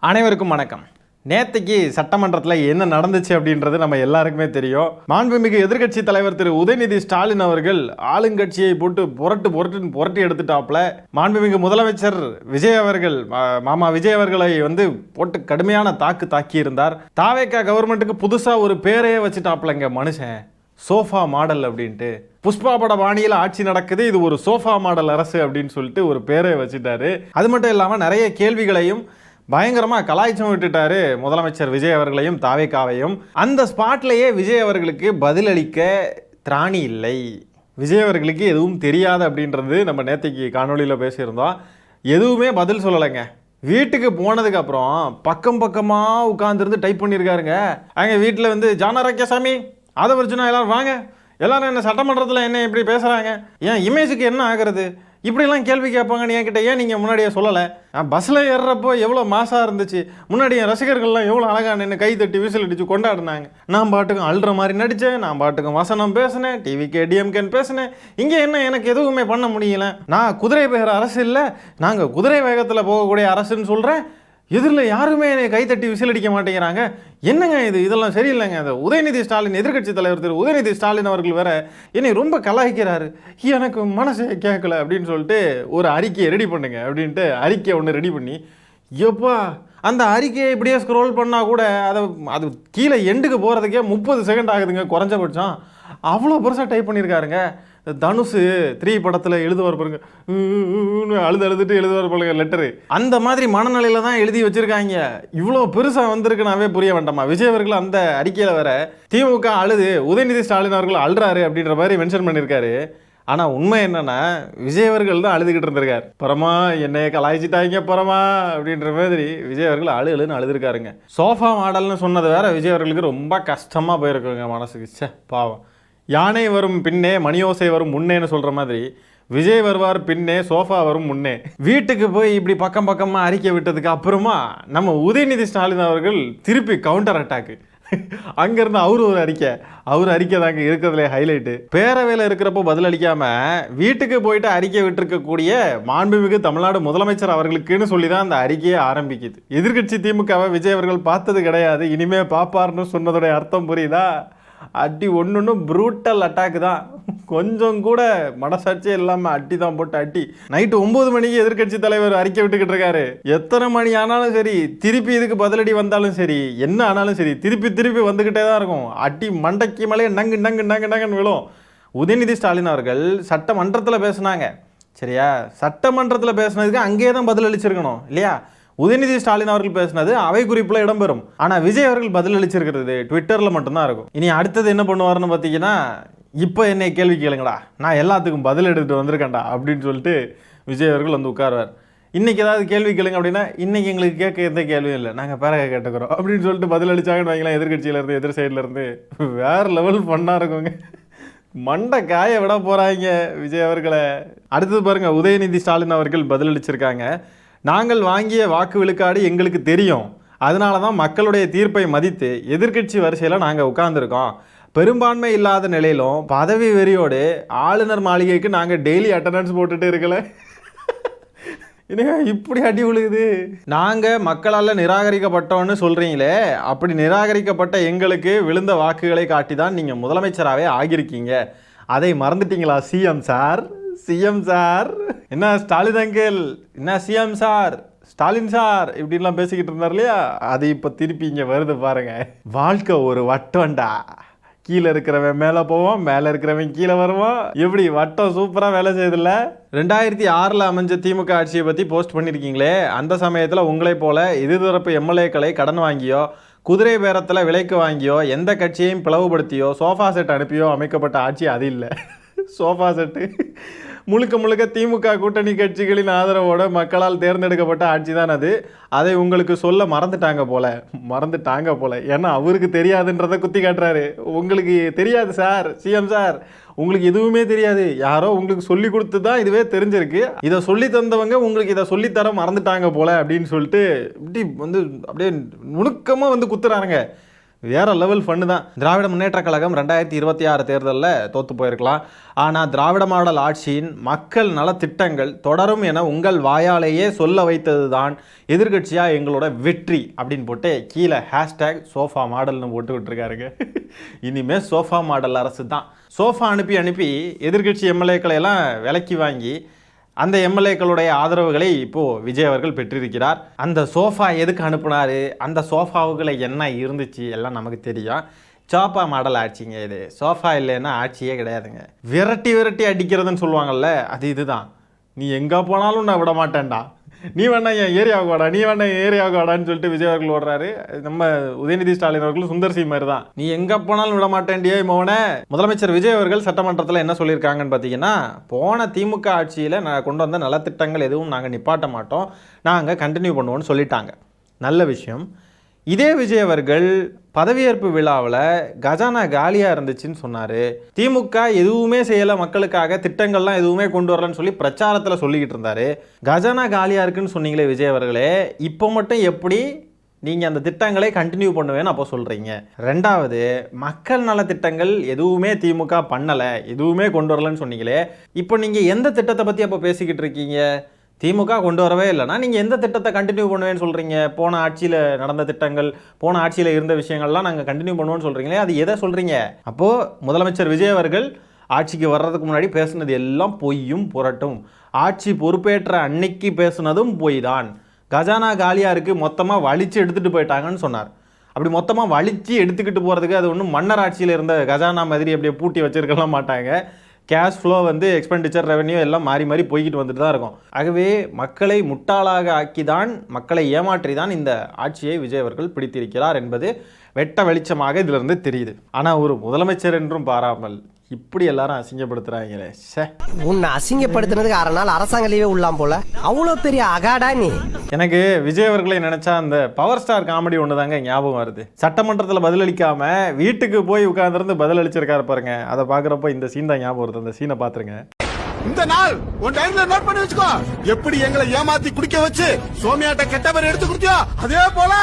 அனைவருக்கும் வணக்கம். நேத்தைக்கு சட்டமன்றத்தில் என்ன நடந்துச்சு அப்படின்றது நம்ம எல்லாருக்குமே தெரியும். மாண்புமிகு எதிர்க்கட்சி தலைவர் திரு உதயநிதி ஸ்டாலின் அவர்கள் ஆளுங்கட்சியை போட்டு புரட்டி எடுத்துட்டாப்ல. மாண்புமிகு முதலமைச்சர் விஜய் அவர்கள் மாமா விஜய் அவர்களை போட்டு கடுமையான தாக்கி இருந்தார். தாவேகா கவர்மெண்ட்டுக்கு புதுசா ஒரு பேரையே வச்சுட்டாப்லங்க மனுஷன், சோஃபா மாடல் அப்படின்ட்டு. புஷ்பா பட பாணியில் ஆட்சி நடக்குது, இது ஒரு சோஃபா மாடல் அரசு அப்படின்னு சொல்லிட்டு ஒரு பேரை வச்சுட்டாரு. அது மட்டும் இல்லாமல் நிறைய கேள்விகளையும் பயங்கரமாக கலாய்ச்சம் விட்டுட்டாரு முதலமைச்சர் விஜய் அவர்களையும் தாவேகாவையும். அந்த ஸ்பாட்லேயே விஜய் அவர்களுக்கு பதிலளிக்க திராணி இல்லை. விஜய் அவர்களுக்கு எதுவும் தெரியாது அப்படின்றது நம்ம நேற்றுக்கு காணொலியில் பேசியிருந்தோம். எதுவுமே பதில் சொல்லலைங்க. வீட்டுக்கு போனதுக்கப்புறம் பக்கமாக உட்காந்துருந்து டைப் பண்ணியிருக்காருங்க. அங்கே வீட்டில் ஜானராக்கியசாமி ஆதவர்ஜுனா எல்லாரும் வாங்க, எல்லாரும் என்ன சட்டமன்றத்தில் என்ன இப்படி பேசுகிறாங்க, ஏன் இமேஜுக்கு என்ன ஆகிறது, இப்படிலாம் கேள்வி கேட்பாங்கன்னு என்கிட்ட ஏன் நீங்கள் முன்னாடியே சொல்லலை? பஸ்ஸில் ஏறுறப்போ எவ்வளோ மாசாக இருந்துச்சு, முன்னாடி என் ரசிகர்கள்லாம் எவ்வளோ அழகாக நின்று கை தட்டி விசில் அடித்து கொண்டாடினாங்க. நான் பாட்டுக்கும் அழுற மாதிரி நடித்தேன், நான் பாட்டுக்கும் வசனம் பேசினேன், டிவிக்கே டிஎம்கேன்னு பேசினேன். இங்கே என்ன எனக்கு எதுவுமே பண்ண முடியல. நான் குதிரை வேகிற அரசு இல்லை, நாங்கள் குதிரை வேகத்தில் போகக்கூடிய அரசுன்னு சொல்கிறேன். எதிரில் யாருமே என்னை கைத்தட்டி விசில் அடிக்க மாட்டேங்கிறாங்க. என்னங்க இதெல்லாம் சரியில்லைங்க. அந்த உதயநிதி ஸ்டாலின் எதிர்க்கட்சி தலைவர் திரு உதயநிதி ஸ்டாலின் அவர்கள் வேற என்னை ரொம்ப கலாய்க்கிறாரு, எனக்கு மனசே கேட்கல அப்படின்னு சொல்லிட்டு ஒரு அறிக்கையை ரெடி பண்ணுங்க அப்படின்ட்டு அறிக்கையை ஒன்று ரெடி பண்ணி, எப்பா அந்த அறிக்கையை இப்படியே ஸ்க்ரோல் பண்ணால் கூட அது கீழே எண்டுக்கு போகிறதுக்கே 30 செகண்ட் ஆகுதுங்க குறைஞ்சபட்சம். அவ்வளோ பெருசாக டைப் பண்ணியிருக்காருங்க. தனுஷு 3 படத்தில் எழுதுவார் பாருங்க, அழுதுட்டு எழுதுவார் பாருங்க லெட்டரு, அந்த மாதிரி மனநிலையில தான் எழுதி வச்சிருக்காங்க. இவ்வளோ பெருசாக வந்திருக்குனாவே புரிய வேண்டாமா? விஜய் அவர்கள் அந்த அறிக்கையில் வேற திமுக அழுது உதயநிதி ஸ்டாலின் அவர்கள் அழுறாரு அப்படின்ற மாதிரி மென்ஷன் பண்ணியிருக்காரு. ஆனால் உண்மை என்னன்னா விஜய் அவர்கள் தான் அழுதுகிட்டு இருந்திருக்காரு. பரமா என்னைய கலாய்ச்சிட்டாங்க பரமா அப்படின்ற மாதிரி விஜய் அவர்கள் அழுன்னு அழுதுருக்காருங்க. சோஃபா மாடல்னு சொன்னது வேற விஜய் அவர்களுக்கு ரொம்ப கஷ்டமாக போயிருக்குங்க மனசுக்கு. சே பாவம். யானை வரும் பின்னே மணியோசை வரும் முன்னேன்னு சொல்கிற மாதிரி விஜய் வருவார் பின்னே சோஃபா வரும் முன்னே. வீட்டுக்கு போய் இப்படி பக்கமாக அறிக்கை விட்டதுக்கு அப்புறமா நம்ம உதயநிதி ஸ்டாலின் அவர்கள் திருப்பி கவுண்டர் அட்டாக்கு. அங்கேருந்து அவர் அறிக்கை தாங்க இருக்கிறதுல ஹைலைட்டு. பேரவையில் இருக்கிறப்போ பதிலளிக்காமல் வீட்டுக்கு போயிட்டு அறிக்கை விட்டுருக்கக்கூடிய மாண்புமிகு தமிழ்நாடு முதலமைச்சர் அவர்களுக்குன்னு சொல்லி தான் அந்த அறிக்கையை ஆரம்பிக்குது. எதிர்கட்சி திமுகவை விஜய் அவர்கள் பார்த்தது கிடையாது, இனிமே பாப்பார்னு சொன்னதோடைய அர்த்தம் புரியுதா? அடி ஒன்று ப்ரூட்டல் அட்டாக்கு தான், கொஞ்சம் கூட மனசாட்சியே இல்லாமல் அடி தான் போட்டு அடி. நைட்டு 9 மணிக்கு எதிர்கட்சி தலைவர் அறிக்கை விட்டுக்கிட்டு இருக்காரு. எத்தனை மணி ஆனாலும் சரி, திருப்பி இதுக்கு பதிலடி வந்தாலும் சரி, என்ன ஆனாலும் சரி, திருப்பி வந்துக்கிட்டே தான் இருக்கும். அடி மண்டைக்கு மேலே நங்குன்னு விழும். உதயநிதி ஸ்டாலின் அவர்கள் சட்டமன்றத்தில் பேசுனாங்க, சரியா? சட்டமன்றத்தில் பேசுனதுக்கு அங்கேயே தான் பதில் அளிச்சிருக்கணும் இல்லையா? உதயநிதி ஸ்டாலின் அவர்கள் பேசினது அவை குறிப்பில் இடம்பெறும். ஆனால் விஜய் அவர்கள் பதில் அளிச்சிருக்கிறது ட்விட்டரில் மட்டும்தான் இருக்கும். இனி அடுத்தது என்ன பண்ணுவார்னு பார்த்தீங்கன்னா, இப்போ என்னை கேள்வி கேளுங்கடா, நான் எல்லாத்துக்கும் பதில் எடுத்துகிட்டு வந்திருக்கேன்டா அப்படின்னு சொல்லிட்டு விஜய் அவர்கள் உட்காருவார். இன்றைக்கி ஏதாவது கேள்வி கேளுங்க அப்படின்னா, இன்றைக்கி எங்களுக்கு கேட்க எந்த கேள்வியும் இல்லை, நாங்கள் பிறகு கேட்டுக்கிறோம் அப்படின்னு சொல்லிட்டு பதில் அளிச்சாங்கன்னு வைங்களேன். எதிர்கட்சியிலேருந்து எதிர் சைட்லேருந்து வேறு லெவல் பண்ணா இருக்குங்க. மண்டை காய விட போகிறாங்க விஜய் அவர்களை. அடுத்தது பாருங்கள், உதயநிதி ஸ்டாலின் அவர்கள் பதில் அளிச்சிருக்காங்க. நாங்கள் வாங்கிய வாக்கு விழுக்காடு எங்களுக்கு தெரியும், அதனால தான் மக்களுடைய தீர்ப்பை மதித்து எதிர்க்கட்சி வரிசையில் நாங்கள் உட்கார்ந்துருக்கோம். பெரும்பான்மை இல்லாத நிலையிலும் பதவி வெறியோடு ஆளுநர் மாளிகைக்கு நாங்கள் டெய்லி அட்டண்டன்ஸ் போட்டுட்டு இருக்கல. இப்படி அடி விழுகுது. நாங்கள் மக்களால் நிராகரிக்கப்பட்டோன்னு சொல்கிறீங்களே, அப்படி நிராகரிக்கப்பட்ட எங்களுக்கு விழுந்த வாக்குகளை காட்டி தான் நீங்கள் முதலமைச்சராகவே ஆகியிருக்கீங்க. அதை மறந்துட்டீங்களா சிஎம் சார்? என்ன ஸ்டாலின் அங்கிள், என்ன சிஎம் சார், ஸ்டாலின் சார் இப்படின்லாம் பேசிக்கிட்டு இருந்தார் இல்லையா? அது இப்போ திருப்பி இங்கே வருது பாருங்க. வாழ்க்கை ஒரு வட்டம்டா, கீழே இருக்கிறவன் மேலே போவான், மேலே இருக்கிறவன் கீழே வருவான். எப்படி வட்டம் சூப்பராக வேலை செய்யுதுல்ல? 2006 அமைஞ்ச திமுக ஆட்சியை பற்றி போஸ்ட் பண்ணியிருக்கீங்களே, அந்த சமயத்தில் உங்களை போல எதிர்தரப்பு எம்எல்ஏக்களை கடன் வாங்கியோ, குதிரை பேரத்தில் விலைக்கு வாங்கியோ, எந்த கட்சியையும் பிளவுபடுத்தியோ, சோஃபா செட் அனுப்பியோ அமைக்கப்பட்ட ஆட்சி அது இல்லை. சோஃபா செட்டு முழுக்க திமுக கூட்டணி கட்சிகளின் ஆதரவோட மக்களால் தேர்ந்தெடுக்கப்பட்ட ஆட்சி தான் அது. அதை உங்களுக்கு சொல்ல மறந்துட்டாங்க போல. ஏன்னா அவருக்கு தெரியாதுன்றதை குத்தி காட்டுறாரு. உங்களுக்கு தெரியாது சார், சிஎம் சார், உங்களுக்கு எதுவுமே தெரியாது, யாரோ உங்களுக்கு சொல்லி கொடுத்து தான் இதுவே தெரிஞ்சிருக்கு. இதை சொல்லி தந்தவங்க உங்களுக்கு இதை சொல்லித்தர மறந்துட்டாங்க போல அப்படின்னு சொல்லிட்டு இப்படி அப்படியே நுணுக்கமாக குத்துறாருங்க. வேற லெவல் ஃபன்னு தான். திராவிட முன்னேற்ற கழகம் 2026 தேர்தலில் தோற்று போயிருக்கலாம். ஆனால் திராவிட மாடல் ஆட்சியின் மக்கள் நலத்திட்டங்கள் தொடரும் என உங்கள் வாயாலேயே சொல்ல வைத்தது தான் எதிர்கட்சியாக எங்களோட வெற்றி அப்படின்னு போட்டு கீழே ஹேஷ்டேக் சோஃபா மாடல்னு போட்டு விட்டுருக்காருங்க. இனிமேல் சோஃபா மாடல் அரசு தான். சோஃபா அனுப்பி அனுப்பி எதிர்கட்சி எம்எல்ஏக்களை எல்லாம் விலக்கி வாங்கி அந்த எம்எல்ஏக்களுடைய ஆதரவுகளை இப்போது விஜய் அவர்கள் பெற்றிருக்கிறார். அந்த சோஃபா எதுக்கு அனுப்புனார், அந்த சோஃபாவுகளை என்ன இருந்துச்சு எல்லாம் நமக்கு தெரியும். சோஃபா மாடல் ஆட்சிங்க இது. சோஃபா இல்லைன்னா ஆட்சியே கிடையாதுங்க. விரட்டி விரட்டி அடிக்கிறதுன்னு சொல்லுவாங்கள்ல, அது இதுதான். நீ எங்கே போனாலும் நான் விட மாட்டேன்டா, நீ வேணா என் ஏரியாவுக்கு வாடா, நீ வேணா என் ஏரியாவுக்கு வாடான்னு சொல்லிட்டு விஜய் அவர்கள் ஓடுறாரு. நம்ம உதயநிதி ஸ்டாலின் அவர்களும் சுந்தர் சி மாதிரி தான். நீ எங்கே போனாலும் விட மாட்டேன்டியே மோன. முதலமைச்சர் விஜய் அவர்கள் சட்டமன்றத்தில் என்ன சொல்லியிருக்காங்கன்னு பார்த்தீங்கன்னா, போன திமுக ஆட்சியில் நான் கொண்டு வந்த நலத்திட்டங்கள் எதுவும் நாங்கள் நிப்பாட்ட மாட்டோம், நாங்கள் கண்டினியூ பண்ணுவோம்னு சொல்லிட்டாங்க. நல்ல விஷயம். இதே விஜய் அவர்கள் பதவியேற்பு விழாவில் கஜானா காலியாக இருந்துச்சுன்னு சொன்னார். திமுக எதுவுமே செய்யலை, மக்களுக்காக திட்டங்கள்லாம் எதுவுமே கொண்டு வரலன்னு சொல்லி பிரச்சாரத்தில் சொல்லிக்கிட்டு இருந்தார். கஜானா காலியாக இருக்குன்னு சொன்னீங்களே விஜய் அவர்களே, இப்போ மட்டும் எப்படி நீங்கள் அந்த திட்டங்களை கண்டினியூ பண்ணுவேன்னு அப்போ சொல்கிறீங்க? ரெண்டாவது, மக்கள் நல திட்டங்கள் எதுவுமே திமுக பண்ணலை, எதுவுமே கொண்டு வரலன்னு சொன்னீங்களே, இப்போ நீங்கள் எந்த திட்டத்தை பற்றி அப்போ பேசிக்கிட்டு இருக்கீங்க? திமுக கொண்டு வரவே இல்லைனா நீங்கள் எந்த திட்டத்தை கண்டினியூ பண்ணுவேன்னு சொல்கிறீங்க? போன ஆட்சியில் நடந்த திட்டங்கள், போன ஆட்சியில் இருந்த விஷயங்கள்லாம் நாங்கள் கண்டினியூ பண்ணுவோன்னு சொல்கிறீங்களே, அது எதை சொல்கிறீங்க? அப்போது முதலமைச்சர் விஜய் அவர்கள் ஆட்சிக்கு வர்றதுக்கு முன்னாடி பேசுனது எல்லாம் பொய்யும் புரட்டும். ஆட்சி பொறுப்பேற்ற அன்னைக்கு பேசுனதும் பொய் தான். கஜானா காலியாக இருக்குது, மொத்தமாக வலிச்சு எடுத்துகிட்டு போயிட்டாங்கன்னு சொன்னார். அப்படி மொத்தமாக வலிச்சு எடுத்துக்கிட்டு போகிறதுக்கு அது ஒன்றும் மன்னர் ஆட்சியில் இருந்த கஜானா மாதிரி அப்படியே பூட்டி வச்சிருக்கலாம் மாட்டாங்க. கேஷ் ஃப்ளோ எக்ஸ்பெண்டிச்சர் ரெவன்யூ எல்லாம் மாறி மாறி போய்கிட்டு வந்துட்டு தான் இருக்கும். ஆகவே மக்களை முட்டாளாக ஆக்கி தான், மக்களை ஏமாற்றி தான் இந்த ஆட்சியை விஜய் அவர்கள் பிடித்திருக்கிறார் என்பது வெட்ட வெளிச்சமாக இதிலிருந்து தெரியுது. ஆனால் ஒரு முதலமைச்சர் என்றும் பாராமல் இப்படி எல்லாரும் அசிங்கப்படுத்துறாங்களே. உன்னை அசிங்கப்படுத்துனதுக்கு 6 நாள் அரசாங்க லீவே உள்ளாம் போல, அவ்வளோ பெரிய அகாடா நீ. எனக்கு விஜய் அவர்களை நினைச்சா அந்த பவர் ஸ்டார் காமெடி ஒன்று தாங்க ஞாபகம் வருது. சட்டமன்றத்தில் பதிலளிக்காம வீட்டுக்கு போய் உட்கார்ந்துருந்து பதிலளிச்சிருக்காரு பாருங்க, அதை பார்க்குறப்போ இந்த சீன் தான் ஞாபகம் வருது. அந்த சீனை பார்த்துருங்க. இந்த நாள் உன் டைம்ல நோட் பண்ணி வச்சுக்கோ. எப்படி எங்களை ஏமாத்தி குடிக்க வச்சு சோமியாட்ட கெட்ட பேர் எடுத்து கொடுத்தியோ அதே போல.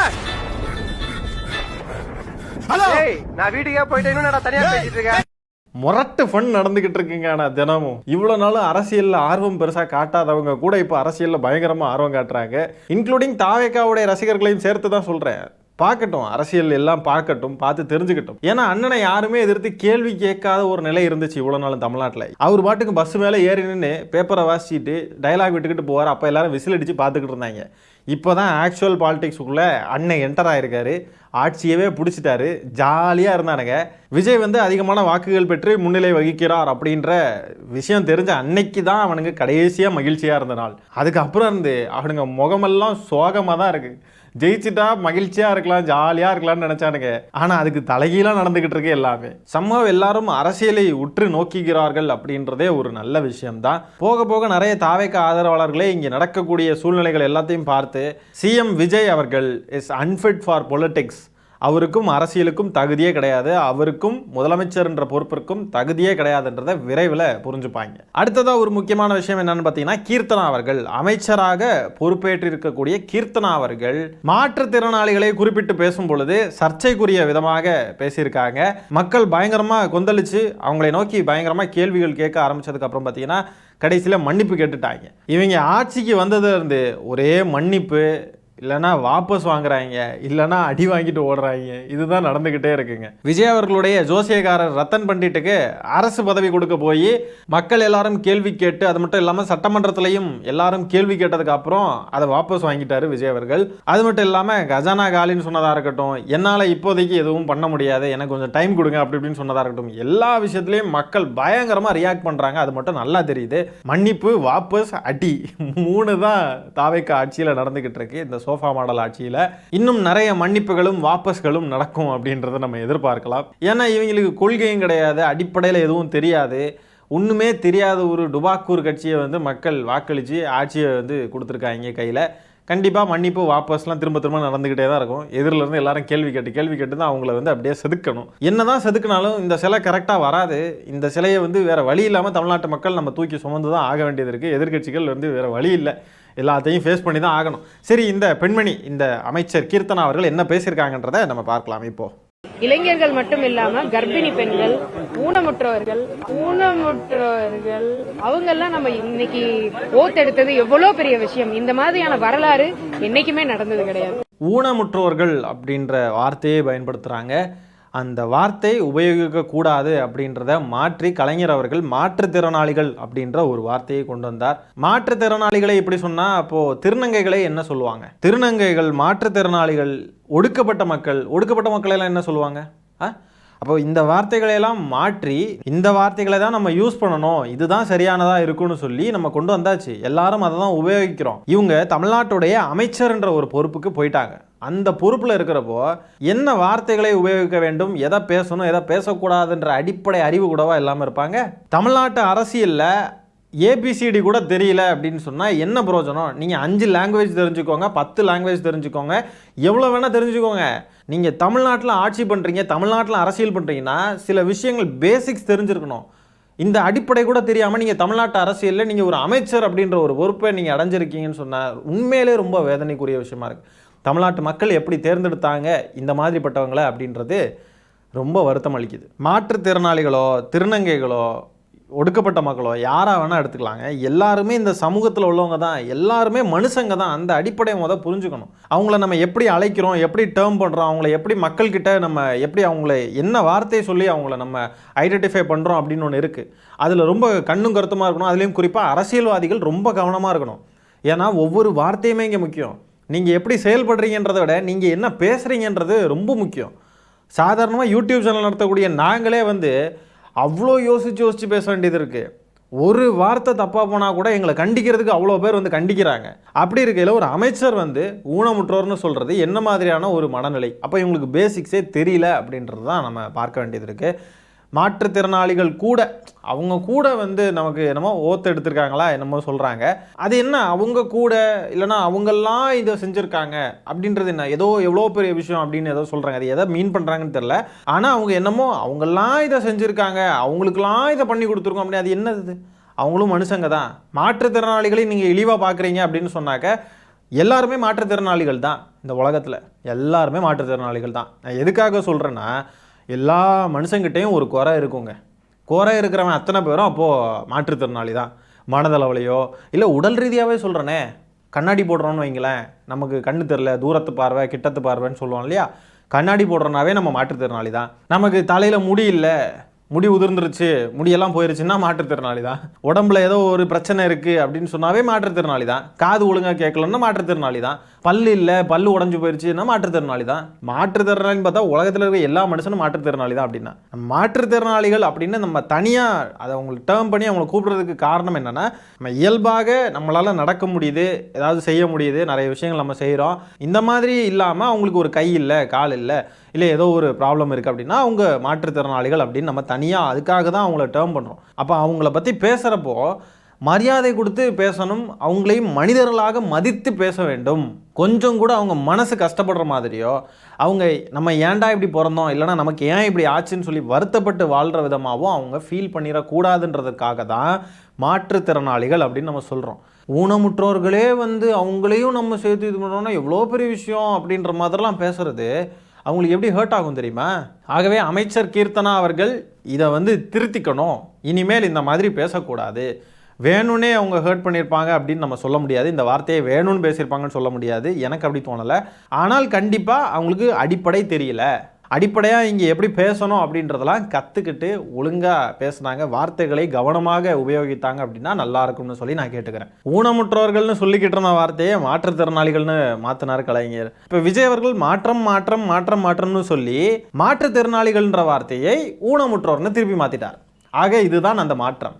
ஹலோ, நான் வீட்டுக்கே போயிட்டு இன்னும் தனியா பேசிட்டு இருக்கேன். முரட்டு ஃபன் நடந்துகிட்டு இருக்குங்க. ஆனால் தினமும் இவ்வளோ நாளும் அரசியலில் ஆர்வம் பெருசாக காட்டாதவங்க கூட இப்போ அரசியலில் பயங்கரமாக ஆர்வம் காட்டுறாங்க. இன்க்ளூடிங் தாவேக்காவுடைய ரசிகர்களையும் சேர்த்து தான் சொல்கிறேன். பார்க்கட்டும், அரசியல் எல்லாம் பார்க்கட்டும், பார்த்து தெரிஞ்சுக்கட்டும். ஏன்னா அண்ணனை யாருமே எதிர்த்து கேள்வி கேட்காத ஒரு நிலை இருந்துச்சு இவ்வளோ நாளும் தமிழ்நாட்டில். அவர் பாட்டுக்கு பஸ் மேலே ஏறி நின்று பேப்பரை வாசிச்சுட்டு டைலாக் விட்டுக்கிட்டு போவார். அப்போ எல்லாரும் விசில் அடித்து பார்த்துக்கிட்டு இருந்தாங்க. இப்போ தான் ஆக்சுவல் பாலிடிக்ஸுக்குள்ளே அண்ணன் என்டர் ஆகிருக்காரு, ஆட்சியவே பிடிச்சிட்டாரு, ஜாலியாக இருந்தானுங்க. விஜய் அதிகமான வாக்குகள் பெற்று முன்னிலை வகிக்கிறார் அப்படின்ற விஷயம் தெரிஞ்ச அன்னைக்கு தான் அவனுக்கு கடைசியாக மகிழ்ச்சியாக இருந்த நாள். அதுக்கப்புறம் அவனுங்க முகமெல்லாம் சோகமாக தான் இருக்குது. ஜெயிச்சுட்டா மகிழ்ச்சியாக இருக்கலாம், ஜாலியாக இருக்கலாம்னு நினச்சானுங்க. ஆனால் அதுக்கு தலைகீழாக நடந்துக்கிட்டு இருக்கு எல்லாமே. சம்பவம் எல்லாரும் அரசியலை உற்று நோக்குகிறார்கள் அப்படின்றதே ஒரு நல்ல விஷயம்தான். போக போக நிறைய தாவேக்க ஆதரவாளர்களே இங்கே நடக்கக்கூடிய சூழ்நிலைகள் எல்லாத்தையும் பார்த்து சிஎம் விஜய் அவர்கள் இஸ் அன்ஃபிட் ஃபார் பொலிட்டிக்ஸ், அவருக்கும் அரசியலுக்கும் தகுதியே கிடையாது, அவருக்கும் முதலமைச்சர் என்ற பொறுப்பிற்கும் தகுதியே கிடையாதுன்றதை விரைவில் புரிஞ்சுப்பாங்க. அடுத்ததாக ஒரு முக்கியமான விஷயம் என்னன்னு பார்த்தீங்கன்னா, கீர்த்தனா அவர்கள் அமைச்சராக பொறுப்பேற்றிருக்கக்கூடிய கீர்த்தனா அவர்கள் மாற்றுத்திறனாளிகளை குறிப்பிட்டு பேசும் பொழுது சர்ச்சைக்குரிய விதமாக பேசியிருக்காங்க. மக்கள் பயங்கரமாக கொந்தளிச்சு அவங்களை நோக்கி பயங்கரமாக கேள்விகள் கேட்க ஆரம்பிச்சதுக்கு அப்புறம் பார்த்தீங்கன்னா கடைசியில் மன்னிப்பு கேட்டுட்டாங்க. இவங்க ஆட்சிக்கு வந்ததுலேருந்து ஒரே மன்னிப்பு, இல்லைனா வாபஸ் வாங்குறாங்க, இல்லைனா அடி வாங்கிட்டு ஓடுறாங்க, இதுதான் நடந்துக்கிட்டே இருக்குங்க. விஜய் அவர்களுடைய ஜோசியக்காரர் ரத்தன் பண்டிட்டுக்கு அரசு பதவி கொடுக்க போய் மக்கள் எல்லாரும் கேள்வி கேட்டு, அது மட்டும் இல்லாமல் சட்டமன்றத்திலையும் எல்லாரும் கேள்வி கேட்டதுக்கு அப்புறம் அதை வாபஸ் வாங்கிட்டாரு விஜய் அவர்கள். அது மட்டும் இல்லாமல் கஜானா காலின்னு சொன்னதாக இருக்கட்டும், என்னால் இப்போதைக்கு எதுவும் பண்ண முடியாது, எனக்கு கொஞ்சம் டைம் கொடுங்க அப்படி இப்படின்னு சொன்னதாக இருக்கட்டும், எல்லா விஷயத்துலையும் மக்கள் பயங்கரமாக ரியாக்ட் பண்ணுறாங்க. அது மட்டும் நல்லா தெரியுது. மன்னிப்பு, வாபஸ், அடி, 3 தான் தாவேக்கா ஆட்சியில் நடந்துக்கிட்டு இருக்கு. இந்த சோஃபா மாடல் ஆட்சியில் இன்னும் நிறைய மன்னிப்புகளும் வாபஸ்களும் நடக்கும் அப்படின்றத நம்ம எதிர்பார்க்கலாம். ஏன்னா இவங்களுக்கு கொள்கையும் கிடையாது, அடிப்படையில் எதுவும் தெரியாது, ஒன்றுமே தெரியாத ஒரு டுபாக்கூர் கட்சியை மக்கள் வாக்களித்து ஆட்சியை கொடுத்துருக்காங்க கையில். கண்டிப்பாக மன்னிப்பு வாபஸ்லாம் திரும்ப திரும்ப நடந்துக்கிட்டே தான் இருக்கும். எதிரிலேருந்து எல்லாரும் கேள்வி கேட்டு தான் அவங்கள அப்படியே செதுக்கணும். என்ன தான் செதுக்கினாலும் இந்த சிலை கரெக்டாக வராது. இந்த சிலையை வேறு வழி இல்லாமல் தமிழ்நாட்டு மக்கள் நம்ம தூக்கி சுமந்து தான் ஆக வேண்டியது இருக்குது. எதிர்கட்சிகள் வேறு வழி இல்லை, எல்லாத்தையும் ஃபேஸ் பண்ணி தான் ஆகணும். சரி, இந்த பெண்மணி, இந்த அமைச்சர் கீர்த்தனா அவர்கள் என்ன பேசியிருக்காங்கன்றதை நம்ம பார்க்கலாம். இப்போது இளைஞர்கள் மட்டும் இல்லாம கர்ப்பிணி பெண்கள், ஊனமுற்றவர்கள் அவங்க எல்லாம் நம்ம இன்னைக்கு ஓத் எடுத்தது எவ்வளவு பெரிய விஷயம். இந்த மாதிரியான வரலாறு என்னைக்குமே நடந்தது கிடையாது. ஊனமுற்றோர்கள் அப்படின்ற வார்த்தையை பயன்படுத்துறாங்க. அந்த வார்த்தை உபயோகிக்க கூடாது அப்படின்றத மாற்றி கலைஞர் அவர்கள் மாற்றுத்திறனாளிகள் அப்படின்ற ஒரு வார்த்தையை கொண்டு வந்தார். மாற்றுத்திறனாளிகளை இப்படி சொன்னா அப்போ திருநங்கைகளை என்ன சொல்லுவாங்க? திருநங்கைகள், மாற்றுத்திறனாளிகள், ஒடுக்கப்பட்ட மக்கள் எல்லாம் என்ன சொல்லுவாங்க? அப்போ இந்த வார்த்தைகளையெல்லாம் மாற்றி இந்த வார்த்தைகளை தான் நம்ம யூஸ் பண்ணணும், இதுதான் சரியானதா இருக்குன்னு சொல்லி நம்ம கொண்டு வந்தாச்சு. எல்லாரும் அதை தான் உபயோகிக்கிறோம். இவங்க தமிழ்நாட்டுடைய அமைச்சர்ன்ற ஒரு பொறுப்புக்கு போயிட்டாங்க. அந்த பொறுப்பில் இருக்கிறப்போ என்ன வார்த்தைகளை உபயோகிக்க வேண்டும், எதை பேசணும், எதை பேசக்கூடாதுன்ற அடிப்படை அறிவு கூடவா இல்லாமல் இருப்பாங்க? தமிழ்நாட்டு அரசியலில் ஏபிசிடி கூட தெரியல அப்படின்னு சொன்னால் என்ன பிரயோஜனம்? நீங்கள் 5 லாங்குவேஜ் தெரிஞ்சுக்கோங்க, 10 லாங்குவேஜ் தெரிஞ்சுக்கோங்க, எவ்வளோ வேணால் தெரிஞ்சுக்கோங்க. நீங்கள் தமிழ்நாட்டில் ஆட்சி பண்ணுறீங்க, தமிழ்நாட்டில் அரசியல் பண்ணுறீங்கன்னா சில விஷயங்கள் பேசிக்ஸ் தெரிஞ்சிருக்கணும். இந்த அடிப்படை கூட தெரியாமல் நீங்கள் தமிழ்நாட்டு அரசியலில் நீங்கள் ஒரு அமைச்சர் அப்படின்ற ஒரு பொறுப்பை நீங்கள் அடைஞ்சிருக்கீங்கன்னு சொன்னால் உண்மையிலே ரொம்ப வேதனைக்குரிய விஷயமா இருக்குது. தமிழ்நாட்டு மக்கள் எப்படி தேர்ந்தெடுத்தாங்க இந்த மாதிரிப்பட்டவங்களை அப்படின்றது ரொம்ப வருத்தம் அளிக்குது. மாற்றுத்திறனாளிகளோ, திருநங்கைகளோ, ஒடுக்கப்பட்ட மக்களோ யாராக வேணால் எடுத்துக்கலாங்க. எல்லாருமே இந்த சமூகத்தில் உள்ளவங்க தான், எல்லாருமே மனுஷங்க தான். அந்த அடிப்படையை புரிஞ்சுக்கணும். அவங்கள நம்ம எப்படி அழைக்கிறோம், எப்படி டேர்ம் பண்ணுறோம், அவங்கள எப்படி மக்கள்கிட்ட நம்ம எப்படி அவங்கள என்ன வார்த்தையை சொல்லி அவங்கள நம்ம ஐடென்டிஃபை பண்ணுறோம் அப்படின்னு ஒன்று இருக்குது. அதில் ரொம்ப கண்ணும் கருத்துமாக இருக்கணும். அதுலேயும் குறிப்பாக அரசியல்வாதிகள் ரொம்ப கவனமாக இருக்கணும். ஏன்னா ஒவ்வொரு வார்த்தையுமே இங்கே முக்கியம். நீங்கள் எப்படி செயல்படுறீங்கன்றதை விட நீங்கள் என்ன பேசுகிறீங்கன்றது ரொம்ப முக்கியம். சாதாரணமாக யூடியூப் சேனல் நடத்தக்கூடிய நாங்களே அவ்வளோ யோசித்து பேச வேண்டியது இருக்குது. ஒரு வார்த்தை தப்பாக போனால் கூட எங்களை கண்டிக்கிறதுக்கு அவ்வளோ பேர் கண்டிக்கிறாங்க. அப்படி இருக்கையில் ஒரு அமைச்சர் ஊனமுற்றோர்னு சொல்கிறது என்ன மாதிரியான ஒரு மனநிலை? அப்போ இவங்களுக்கு பேசிக்ஸே தெரியல அப்படின்றது தான் நம்ம பார்க்க வேண்டியது இருக்குது. மாற்றுத்திறனாளிகள் கூட அவங்க கூட நமக்கு என்னமோ ஓத்து எடுத்திருக்காங்களா என்னமோ சொல்கிறாங்க. அது என்ன அவங்க கூட இல்லைனா அவங்கெல்லாம் இதை செஞ்சுருக்காங்க அப்படின்றது என்ன? ஏதோ எவ்வளோ பெரிய விஷயம் அப்படின்னு ஏதோ சொல்கிறாங்க. அது எதை மீன் பண்ணுறாங்கன்னு தெரில. ஆனால் அவங்க என்னமோ அவங்கெல்லாம் இதை செஞ்சுருக்காங்க, அவங்களுக்கெல்லாம் இதை பண்ணி கொடுத்துருக்கோம் அப்படின்னு. அது என்னது? அவங்களும் மனுஷங்க தான். மாற்றுத்திறனாளிகளை நீங்கள் இழிவாக பார்க்குறீங்க அப்படின்னு சொன்னாக்க எல்லாருமே மாற்றுத்திறனாளிகள் தான். இந்த உலகத்தில் எல்லாருமே மாற்றுத்திறனாளிகள் தான். நான் எதுக்காக சொல்கிறேன்னா, எல்லா மனுஷங்கிட்டையும் ஒரு குறை இருக்குங்க. குறை இருக்கிறவன் அத்தனை பேரும் அப்போது மாற்றுத்திறனாளி தான். மனதளவுலையோ இல்லை உடல் ரீதியாகவே சொல்கிறேனே, கண்ணாடி போடுறோன்னு வைங்களேன், நமக்கு கண்ணு தெரில, தூரத்து பார்வை கிட்டத்து பார்வைன்னு சொல்லுவோம் இல்லையா, கண்ணாடி போடுறோன்னாவே நம்ம மாற்றுத்திறனாளி தான். நமக்கு தலையில் முடி இல்லை, முடி உதிர்ந்துருச்சு, முடியெல்லாம் போயிருச்சுன்னா மாற்றுத்திறனாளி தான். உடம்புல ஏதோ ஒரு பிரச்சனை இருக்குது அப்படின்னு சொன்னாவே மாற்றுத்திறனாளி தான். காது ஒழுங்காக கேட்கலன்னா மாற்றுத்திறனாளி தான். பல்லு இல்லை, பல்லு உடஞ்சி போயிருச்சுன்னா மாற்றுத்திறனாளி தான். மாற்றுத்திறனாளின்னு பார்த்தா உலகத்தில் இருக்க எல்லா மனுஷனும் மாற்றுத்திறனாளி தான். அப்படின்னா மாற்றுத்திறனாளிகள் அப்படின்னு நம்ம தனியாக அதை அவங்களுக்கு டேர்ம் பண்ணி அவங்களை கூப்பிடுறதுக்கு காரணம் என்னென்னா, நம்ம இயல்பாக நம்மளால் நடக்க முடியுது, ஏதாவது செய்ய முடியுது, நிறைய விஷயங்கள் நம்ம செய்கிறோம். இந்த மாதிரி இல்லாமல் அவங்களுக்கு ஒரு கை இல்லை, கால் இல்லை, இல்லை ஏதோ ஒரு ப்ராப்ளம் இருக்குது அப்படின்னா அவங்க மாற்றுத்திறனாளிகள் அப்படின்னு நம்ம தனியாக அதுக்காக தான் அவங்கள டேர்ம் பண்ணுறோம். அப்போ அவங்கள பற்றி பேசுகிறப்போ மரியாதை கொடுத்து பேசணும், அவங்களையும் மனிதர்களாக மதித்து பேச வேண்டும். கொஞ்சம் கூட அவங்க மனசு கஷ்டப்படுற மாதிரியோ, அவங்க நம்ம ஏன்டா இப்படி பிறந்தோம், இல்லைனா நமக்கு ஏன் இப்படி ஆச்சுன்னு சொல்லி வருத்தப்பட்டு வாழ்கிற விதமாகவும் அவங்க ஃபீல் பண்ணிடக்கூடாதுன்றதுக்காக தான் மாற்றுத்திறனாளிகள் அப்படின்னு நம்ம சொல்கிறோம். ஊனமுற்றோர்களே அவங்களையும் நம்ம சேர்த்து இது பண்ணோன்னா எவ்வளோ பெரிய விஷயம் அப்படின்ற மாதிரிலாம் பேசுகிறது அவங்களுக்கு எப்படி ஹர்ட் ஆகும் தெரியுமா? ஆகவே அமைச்சர் கீர்த்தனா அவர்கள் இதை திருத்திக்கணும். இனிமேல் இந்த மாதிரி பேசக்கூடாது. வேணும்னே அவங்க ஹர்ட் பண்ணியிருப்பாங்க அப்படின்னு நம்ம சொல்ல முடியாது. இந்த வார்த்தையை வேணும்னு பேசியிருப்பாங்கன்னு சொல்ல முடியாது. எனக்கு அப்படி தோணலை. ஆனால் கண்டிப்பாக அவங்களுக்கு அடிப்படை தெரியல. அடிப்படையாக இங்கே எப்படி பேசணும் அப்படின்றதெல்லாம் கற்றுக்கிட்டு ஒழுங்காக பேசுனாங்க, வார்த்தைகளை கவனமாக உபயோகித்தாங்க அப்படின்னா நல்லா இருக்கும்னு சொல்லி நான் கேட்டுக்கிறேன். ஊனமுற்றவர்கள்னு சொல்லிக்கிட்டு இருந்த வார்த்தையை மாற்றுத்திறனாளிகள்னு மாற்றினார் கலைஞர். இப்போ விஜய் அவர்கள் மாற்றம்னு சொல்லி மாற்றுத்திறனாளிகள்ன்ற வார்த்தையை ஊனமுற்றோர்னு திருப்பி மாற்றிட்டார். ஆக இதுதான் அந்த மாற்றம்.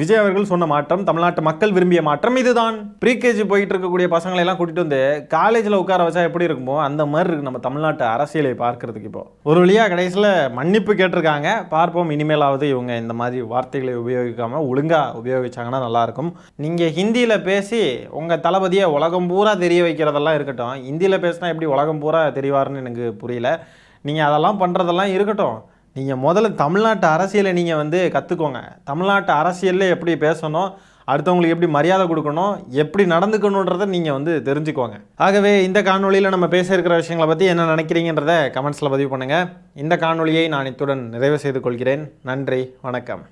விஜய் அவர்கள் சொன்ன மாற்றம், தமிழ்நாட்டு மக்கள் விரும்பிய மாற்றம் இதுதான். ப்ரீகேஜி போயிட்டு இருக்கக்கூடிய பசங்களை எல்லாம் கூட்டிட்டு காலேஜில் உட்கார வச்சா எப்படி இருக்குமோ அந்த மாதிரி இருக்கு நம்ம தமிழ்நாட்டு அரசியலை பார்க்கறதுக்கு. இப்போ ஒரு வழியாக கடைசியில் மன்னிப்பு கேட்டிருக்காங்க. பார்ப்போம் இனிமேலாவது இவங்க இந்த மாதிரி வார்த்தைகளை உபயோகிக்காமல் ஒழுங்காக உபயோகிச்சாங்கன்னா நல்லாயிருக்கும். நீங்கள் ஹிந்தியில் பேசி உங்கள் தளபதியை உலகம் பூரா தெரிய வைக்கிறதெல்லாம் இருக்கட்டும், ஹிந்தியில் பேசினா எப்படி உலகம் பூரா தெரிவாருன்னு எனக்கு புரியல. நீங்கள் அதெல்லாம் பண்ணுறதெல்லாம் இருக்கட்டும், நீங்கள் முதல்ல தமிழ்நாட்டு அரசியலை நீங்கள் கற்றுக்கோங்க. தமிழ்நாட்டு அரசியலில் எப்படி பேசணும், அடுத்தவங்களுக்கு எப்படி மரியாதை கொடுக்கணும், எப்படி நடந்துக்கணுன்றதை நீங்கள் வந்து தெரிஞ்சுக்கோங்க. ஆகவே இந்த காணொலியில் நம்ம பேச இருக்கிற விஷயங்களை பற்றி என்ன நினைக்கிறீங்கன்றதை கமெண்ட்ஸில் பதிவு பண்ணுங்கள். இந்த காணொலியை நான் இத்துடன் நிறைவு செய்து கொள்கிறேன். நன்றி, வணக்கம்.